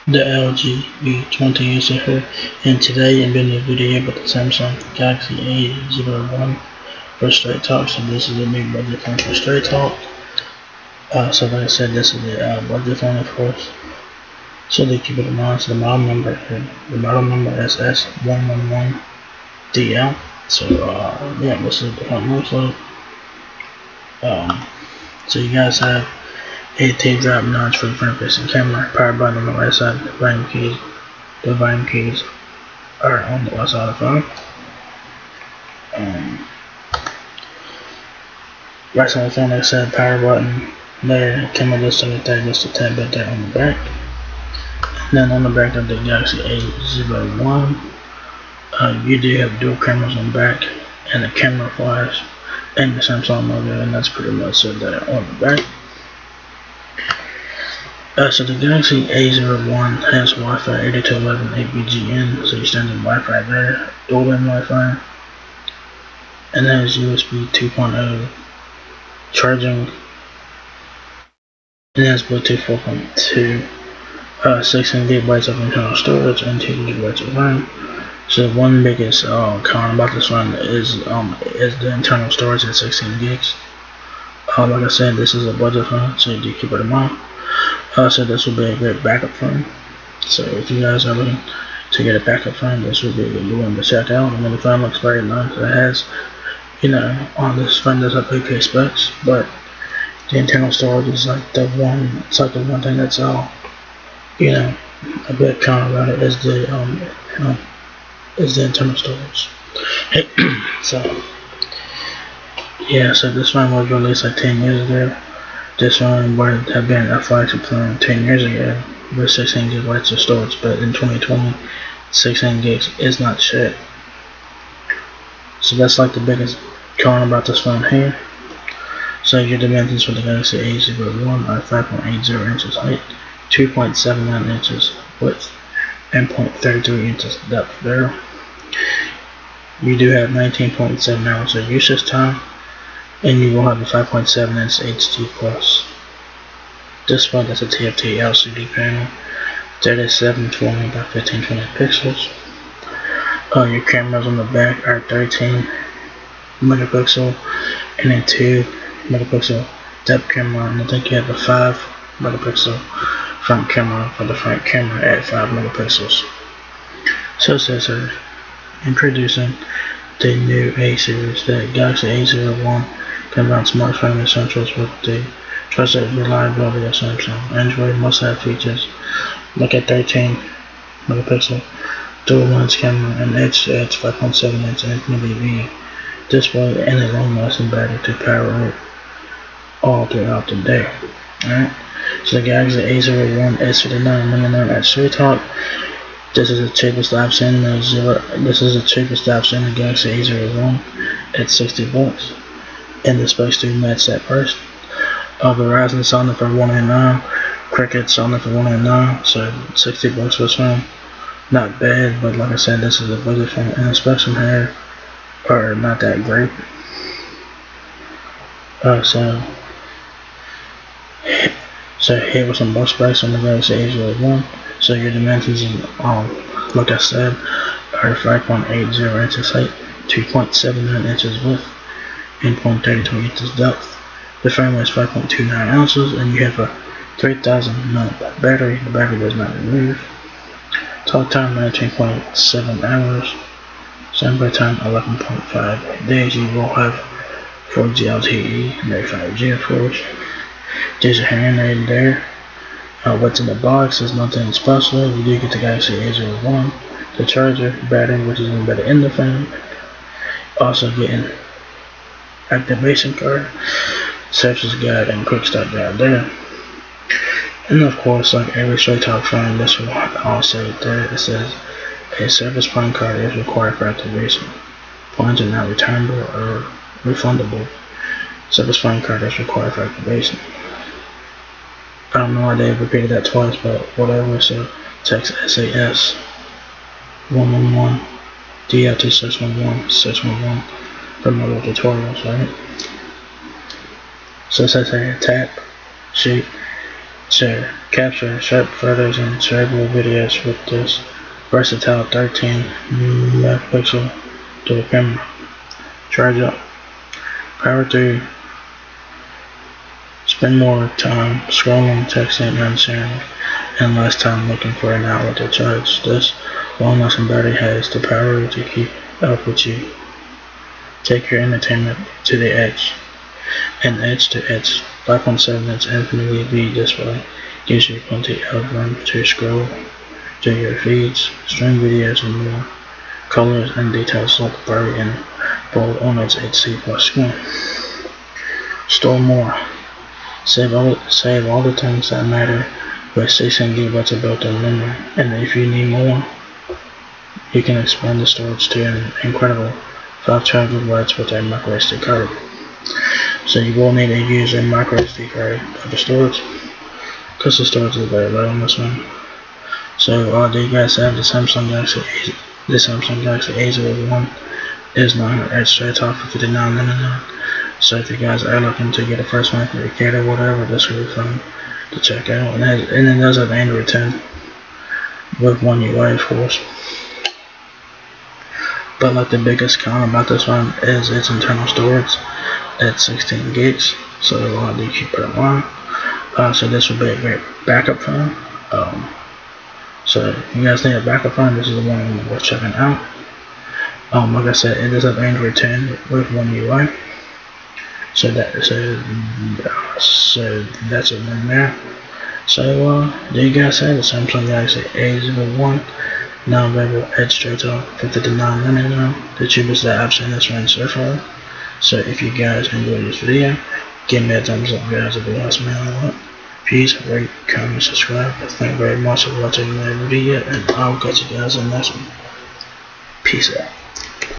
The LG V20 is here, and today I'm doing a video about the Samsung Galaxy A01 for Straight Talk. So this is a new budget phone for Straight Talk. So like I said, this is the budget phone, of course. So they keep it in mind. So the model number is S111DL. So yeah, this is the front looks like. So you guys have a teardrop notch for the front facing camera, power button on the right side, the volume keys are on the left side of the phone. Right side of the phone, like I said, power button there, camera distance there, just a tad bit there on the back. And then on the back of the Galaxy A01, you do have dual cameras on the back and the camera flash and the Samsung logo, and that's pretty much it there on the back. So the Galaxy A01 has Wi-Fi 802.11 8BGN, so your standard Wi-Fi there, dual band Wi-Fi, and it has USB 2.0 charging, and it has Bluetooth 4.2, 16 gigabytes of internal storage, and 2 gigabytes of RAM. So the one biggest con about this one is the internal storage at 16 gigs. Like I said, this is a budget phone, so you do keep it in mind. So this will be a great backup phone. So if you guys are looking to get a backup phone, this would be a good one to check out. I mean, the phone looks very nice. It has, on this phone does have okay specs, but the internal storage is like the one. It's like the one thing that's a bit con about it is the internal storage. So yeah, so this phone was released like 10 years ago. This phone would have been a flagship phone 10 years ago with 16 gigabytes of storage, but in 2020, 16 gigs is not shit. So that's like the biggest con about this phone here. So your dimensions for the Galaxy A01 are 5.80 inches height, 2.79 inches width, and 0.33 inches depth there. You do have 19.7 hours of usage time, and you will have a 5.7 inch HD plus display. That's a TFT LCD panel, 3720 by 1520 pixels. Your cameras on the back are 13 megapixel and a 2 megapixel depth camera, and I think you have a 5 megapixel front camera for the front camera at 5 megapixels. So it says here, introducing the new A series, the Galaxy A01 combines smartphone essentials with the trusted reliability of Samsung. Android must-have features like a 13 megapixel dual lens camera, an edge-to-edge 5.7 inch Infinity V display, and a long-lasting battery to power it all throughout the day. Alright, so the Galaxy A01 S59 at Straight Talk. This is the cheapest I've seen the Galaxy A01 at $60, and the specs do match that price. Verizon selling it for $199, Cricket selling it for $199, so $60 for this phone. Not bad, but like I said, this is a budget phone, and the specs from here are not that great. So here was some more specs on the Galaxy A01. So your dimensions, like I said, are 5.80 inches height, 2.79 inches width, and 0.32 inches depth. The frame weighs 5.29 ounces, and you have a 3000 mAh battery. The battery does not remove. Talk time 19.7 hours. Standby time 11.5 days. You will have 4G LTE and 5G, of course. There's a hearing aid there. What's in the box is nothing special. You do get the Galaxy A01, the charger, battery, which is embedded in the phone. Also getting activation card, services guide, and quick start guide there. And of course, like every Straight Talk phone, this will also there. It says a service plan card is required for activation. Points are not returnable or refundable. Service plan card is required for activation. I don't know why they repeated that twice, but whatever. So text SAS 111 DL to 611 for more tutorials, right? So it says here tap, shoot, to capture sharp photos and shareable videos with this versatile 13 megapixel dual camera. Charge up. Power 3. Spend more time scrolling, texting, and sharing, and less time looking for an outlet to charge. This long-lasting battery has the power to keep up with you. Take your entertainment to the edge. An edge-to-edge 5.7-inch Infinity V display gives you plenty of room to scroll through your feeds, stream videos, and more. Colors and details look blurry and bold on its HD Plus screen. Store more. Save all the things that matter with 16 GB of built-in memory, and if you need more, you can expand the storage to an incredible 5 GB with a microSD card. So you will need to use a microSD card for the storage, because the storage is very low on this one. So do you guys have the Samsung Galaxy A01 is 900 straight off for $59.99. So if you guys are looking to get a first one for your kid or whatever, this will be fun to check out. And it does have Android 10 with One UI, of course. But like the biggest con about this one is its internal storage at 16 gigs. So you keep it on. So this would be a great backup phone. So if you guys need a backup phone, this is the one worth checking out. Like I said, it does have Android 10 with One UI. So that's a win there. So do you guys have the Samsung Galaxy A01 now available at straight off for $59.99, the cheapest that I've seen this range so far. So if you guys enjoyed this video, give me a thumbs up, guys. It helps me a lot. Please rate, comment, subscribe. Thank you very much for watching my video, and I'll catch you guys in the next one. Peace out.